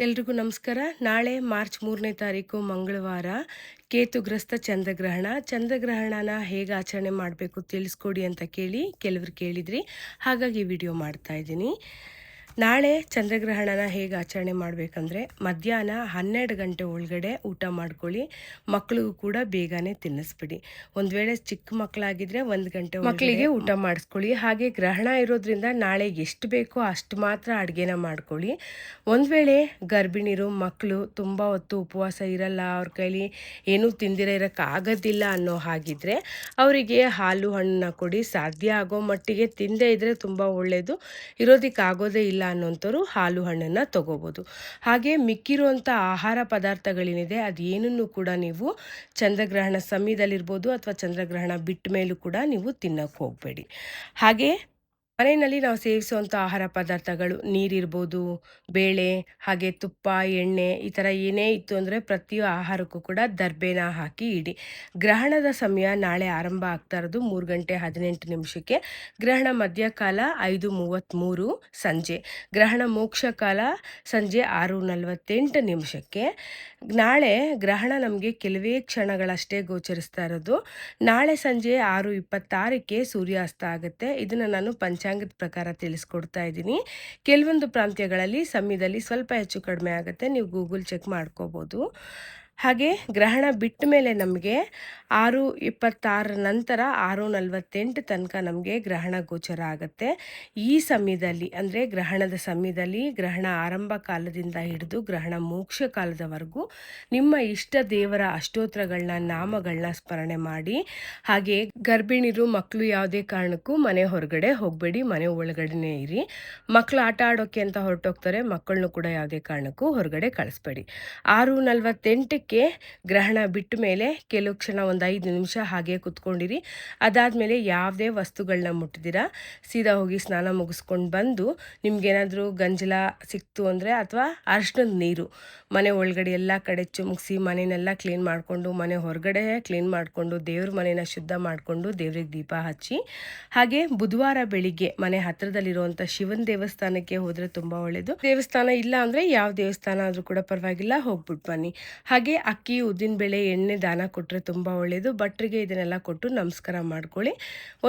ಎಲ್ರಿಗೂ ನಮಸ್ಕಾರ. ನಾಳೆ ಮಾರ್ಚ್ 3ನೇ ತಾರೀಕು ಮಂಗಳವಾರ ಕೇತುಗ್ರಸ್ತ ಚಂದ್ರಗ್ರಹಣನ ಹೇಗೆ ಆಚರಣೆ ಮಾಡಬೇಕು ತಿಳಿಸ್ಕೊಡಿ ಅಂತ ಕೆಲವರು ಕೇಳಿದ್ರಿ. ಹಾಗಾಗಿ ವಿಡಿಯೋ ಮಾಡ್ತಾ ಇದ್ದೀನಿ. ನಾಳೆ ಚಂದ್ರಗ್ರಹಣನ ಹೇಗೆ ಆಚರಣೆ ಮಾಡಬೇಕಂದ್ರೆ ಮಧ್ಯಾಹ್ನ 12 ಗಂಟೆ ಒಳಗಡೆ ಊಟ ಮಾಡ್ಕೊಳ್ಳಿ. ಮಕ್ಕಳಿಗೂ ಕೂಡ ಬೇಗನೆ ತಿನ್ನಿಸ್ಬಿಡಿ. ಒಂದು ವೇಳೆ ಚಿಕ್ಕ ಮಕ್ಕಳಾಗಿದ್ದರೆ 1 ಗಂಟೆ ಮಕ್ಕಳಿಗೆ ಊಟ ಮಾಡಿಸ್ಕೊಳ್ಳಿ. ಹಾಗೆ ಗ್ರಹಣ ಇರೋದ್ರಿಂದ ನಾಳೆ ಎಷ್ಟು ಬೇಕೋ ಅಷ್ಟು ಮಾತ್ರ ಅಡುಗೆನ ಮಾಡ್ಕೊಳ್ಳಿ. ಒಂದು ವೇಳೆ ಗರ್ಭಿಣಿರು ಮಕ್ಕಳು ತುಂಬ ಹೊತ್ತು ಉಪವಾಸ ಇರಲ್ಲ, ಅವ್ರ ಕೈಲಿ ಏನೂ ತಿಂದಿರ ಇರೋಕ್ಕಾಗೋದಿಲ್ಲ ಅನ್ನೋ ಹಾಗಿದ್ರೆ ಅವರಿಗೆ ಹಾಲು ಹಣ್ಣನ್ನ ಕೊಡಿ. ಸಾಧ್ಯ ಆಗೋ ಮಟ್ಟಿಗೆ ತಿಂದೇ ಇದ್ದರೆ ತುಂಬ ಒಳ್ಳೆಯದು. ಇರೋದಕ್ಕಾಗೋದೇ ಇಲ್ಲ ಅನ್ನೋಂಥವ್ರು ಹಾಲು ಹಣ್ಣನ್ನು ತಗೋಬೋದು. ಹಾಗೆ ಮಿಕ್ಕಿರುವಂಥ ಆಹಾರ ಪದಾರ್ಥಗಳೇನಿದೆ ಅದೇನನ್ನು ಕೂಡ ನೀವು ಚಂದ್ರಗ್ರಹಣ ಸಮಯದಲ್ಲಿರ್ಬೋದು ಅಥವಾ ಚಂದ್ರಗ್ರಹಣ ಬಿಟ್ಟ ಮೇಲೂ ಕೂಡ ನೀವು ತಿನ್ನೋಕ್ಕೆ ಹೋಗಬೇಡಿ. ಹಾಗೆ ಮನೆಯಲ್ಲಿ ನಾವು ಸೇವಿಸುವಂಥ ಆಹಾರ ಪದಾರ್ಥಗಳು ನೀರಿರ್ಬೋದು, ಬೇಳೆ, ಹಾಗೆ ತುಪ್ಪ, ಎಣ್ಣೆ ಈ ಥರ ಏನೇ ಇತ್ತು ಅಂದರೆ ಪ್ರತಿ ಆಹಾರಕ್ಕೂ ಕೂಡ ದರ್ಬೇನ ಹಾಕಿ ಇಡಿ. ಗ್ರಹಣದ ಸಮಯ ನಾಳೆ ಆರಂಭ ಆಗ್ತಾ ಇರೋದು 3 ಗಂಟೆ 18 ನಿಮಿಷಕ್ಕೆ. ಗ್ರಹಣ ಮಧ್ಯಕಾಲ 5:33 ಸಂಜೆ. ಗ್ರಹಣ ಮೋಕ್ಷ ಕಾಲ ಸಂಜೆ 6:48 ನಿಮಿಷಕ್ಕೆ. ನಾಳೆ ಗ್ರಹಣ ನಮಗೆ ಕೆಲವೇ ಕ್ಷಣಗಳಷ್ಟೇ ಗೋಚರಿಸ್ತಾ ಇರೋದು. ನಾಳೆ ಸಂಜೆ 6:26ಕ್ಕೆ ಸೂರ್ಯಾಸ್ತ ಆಗುತ್ತೆ. ಇದನ್ನು ನಾನು ಪಂಚಾಂಗದ ಪ್ರಕಾರ ತಿಳಿಸ್ಕೊಡ್ತಾ ಇದ್ದೀನಿ. ಕೆಲವೊಂದು ಪ್ರಾಂತ್ಯಗಳಲ್ಲಿ ಸಮಯದಲ್ಲಿ ಸ್ವಲ್ಪ ಹೆಚ್ಚು ಕಡಿಮೆ ಆಗುತ್ತೆ, ನೀವು ಗೂಗಲ್ ಚೆಕ್ ಮಾಡ್ಕೋಬೋದು. ಹಾಗೆ ಗ್ರಹಣ ಬಿಟ್ಟ ಮೇಲೆ ನಮಗೆ 6:26 ನಂತರ 6:48 ತನಕ ನಮಗೆ ಗ್ರಹಣ ಗೋಚರ ಆಗುತ್ತೆ. ಈ ಸಮಯದಲ್ಲಿ ಅಂದರೆ ಗ್ರಹಣದ ಸಮಯದಲ್ಲಿ ಗ್ರಹಣ ಆರಂಭ ಕಾಲದಿಂದ ಹಿಡಿದು ಗ್ರಹಣ ಮೋಕ್ಷ ಕಾಲದವರೆಗೂ ನಿಮ್ಮ ಇಷ್ಟ ದೇವರ ಅಷ್ಟೋತ್ರಗಳನ್ನ ನಾಮಗಳನ್ನ ಸ್ಮರಣೆ ಮಾಡಿ. ಹಾಗೆ ಗರ್ಭಿಣಿರು ಮಕ್ಕಳು ಯಾವುದೇ ಕಾರಣಕ್ಕೂ ಮನೆ ಹೊರಗಡೆ ಹೋಗಬೇಡಿ, ಮನೆ ಒಳಗಡೆನೇ ಇರಿ. ಮಕ್ಕಳು ಆಟ ಆಡೋಕ್ಕೆ ಅಂತ ಹೊರಟೋಗ್ತಾರೆ, ಮಕ್ಕಳನ್ನು ಕೂಡ ಯಾವುದೇ ಕಾರಣಕ್ಕೂ ಹೊರಗಡೆ ಕಳಿಸ್ಬೇಡಿ. 6:48ಕ್ಕೆ ಗ್ರಹಣ ಬಿಟ್ಟ ಮೇಲೆ ಕೆಲವು ಕ್ಷಣ 5 ನಿಮಿಷ ಹಾಗೆ ಕುತ್ಕೊಂಡಿರಿ. ಅದಾದಮೇಲೆ ಯಾವುದೇ ವಸ್ತುಗಳನ್ನ ಮುಟ್ಟಿದಿರ ಸೀದಾ ಹೋಗಿ ಸ್ನಾನ ಮುಗಿಸ್ಕೊಂಡು ಬಂದು ನಿಮ್ಗೇನಾದರೂ ಗಂಜಲ ಸಿಕ್ತು ಅಂದರೆ ಅಥವಾ ಅರಿಶಿಣದ ನೀರು ಮನೆ ಒಳಗಡೆ ಎಲ್ಲ ಕಡೆ ಚುಮುಕ್ಸಿ ಮನೆಯನ್ನೆಲ್ಲ ಕ್ಲೀನ್ ಮಾಡಿಕೊಂಡು, ಮನೆ ಹೊರಗಡೆ ಕ್ಲೀನ್ ಮಾಡಿಕೊಂಡು, ದೇವ್ರ ಮನೆಯ ಶುದ್ಧ ಮಾಡಿಕೊಂಡು ದೇವ್ರಿಗೆ ದೀಪ ಹಚ್ಚಿ. ಹಾಗೆ ಬುಧವಾರ ಬೆಳಿಗ್ಗೆ ಮನೆ ಹತ್ತಿರದಲ್ಲಿರುವಂಥ ಶಿವನ ದೇವಸ್ಥಾನಕ್ಕೆ ಹೋದರೆ ತುಂಬ ಒಳ್ಳೆಯದು. ದೇವಸ್ಥಾನ ಇಲ್ಲ ಅಂದರೆ ಯಾವ ದೇವಸ್ಥಾನ ಆದರೂ ಕೂಡ ಪರವಾಗಿಲ್ಲ, ಹೋಗ್ಬಿಟ್ಟು ಬನ್ನಿ. ಹಾಗೆ ಅಕ್ಕಿ, ಉದ್ದಿನಬೇಳೆ, ಎಣ್ಣೆ ದಾನ ಕೊಟ್ಟರೆ ತುಂಬ ಒಳ್ಳೆಯದು. ಭಟ್ರಿಗೆ ಇದನ್ನೆಲ್ಲ ಕೊಟ್ಟು ನಮಸ್ಕಾರ ಮಾಡ್ಕೊಳ್ಳಿ.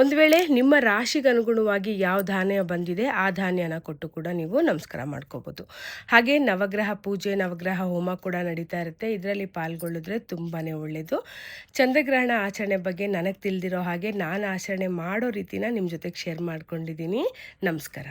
ಒಂದು ವೇಳೆ ನಿಮ್ಮ ರಾಶಿಗೆ ಅನುಗುಣವಾಗಿ ಯಾವ ಧಾನ್ಯ ಬಂದಿದೆ ಆ ಧಾನ್ಯನ ಕೊಟ್ಟು ಕೂಡ ನೀವು ನಮಸ್ಕಾರ ಮಾಡ್ಕೋಬೋದು. ಹಾಗೆ ನವಗ್ರಹ ಪೂಜೆ, ನವಗ್ರಹ ಹೋಮ ಕೂಡ ನಡೀತಾ ಇರುತ್ತೆ. ಇದರಲ್ಲಿ ಪಾಲ್ಗೊಳ್ಳಿದ್ರೆ ತುಂಬಾ ಒಳ್ಳೆಯದು. ಚಂದ್ರಗ್ರಹಣ ಆಚರಣೆ ಬಗ್ಗೆ ನನಗೆ ತಿಳಿದಿರೋ ಹಾಗೆ ನಾನು ಆಚರಣೆ ಮಾಡೋ ರೀತಿನ ನಿಮ್ಮ ಜೊತೆಗೆ ಶೇರ್ ಮಾಡ್ಕೊಂಡಿದ್ದೀನಿ. ನಮಸ್ಕಾರ.